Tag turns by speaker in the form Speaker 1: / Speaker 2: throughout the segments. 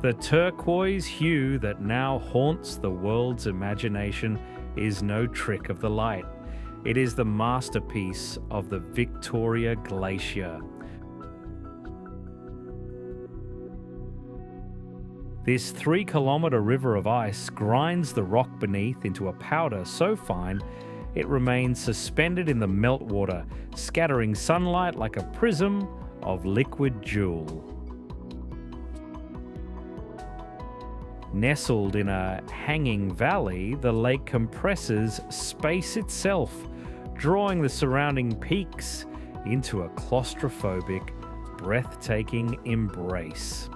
Speaker 1: The turquoise hue that now haunts the world's imagination is no trick of the light. It is the masterpiece of the Victoria Glacier. This 3-kilometre river of ice grinds the rock beneath into a powder so fine it remains suspended in the meltwater, scattering sunlight like a prism of liquid jewel. Nestled in a hanging valley, the lake compresses space itself, drawing the surrounding peaks into a claustrophobic, breathtaking embrace.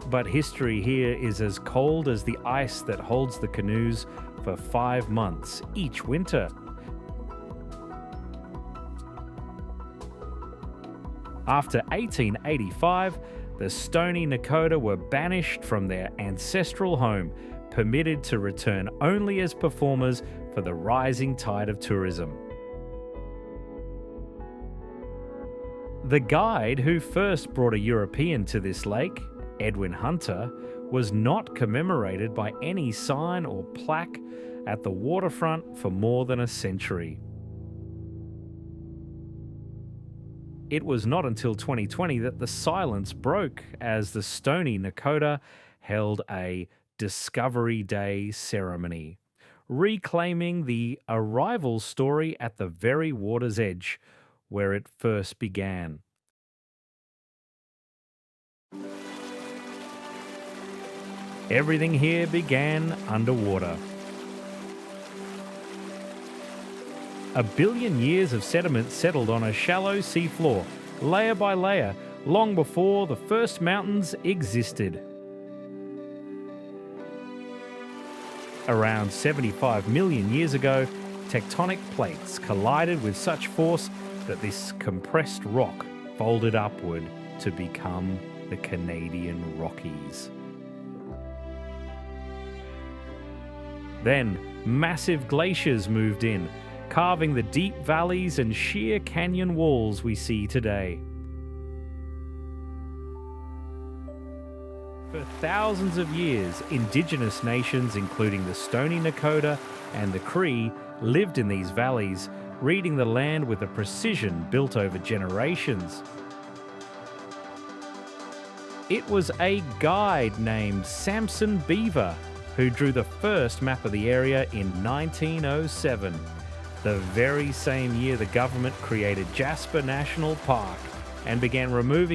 Speaker 1: But history here is as cold as the ice that holds the canoes for 5 months each winter. After 1885, the Stoney Nakoda were banished from their ancestral home, permitted to return only as performers for the rising tide of tourism. The guide who first brought a European to this lake, Edwin Hunter, was not commemorated by any sign or plaque at the waterfront for more than a century. It was not until 2020 that the silence broke as the Stoney Nakoda held a Discovery Day ceremony, reclaiming the arrival story at the very water's edge where it first began. Everything here began underwater. 1 billion years of sediment settled on a shallow seafloor, layer by layer, long before the first mountains existed. Around 75 million years ago, tectonic plates collided with such force that this compressed rock folded upward to become the Canadian Rockies. Then, massive glaciers moved in, carving the deep valleys and sheer canyon walls we see today. For thousands of years, indigenous nations, including the Stoney Nakoda and the Cree, lived in these valleys, reading the land with a precision built over generations. It was a guide named Samson Beaver who drew the first map of the area in 1907, the very same year the government created Jasper National Park and began removing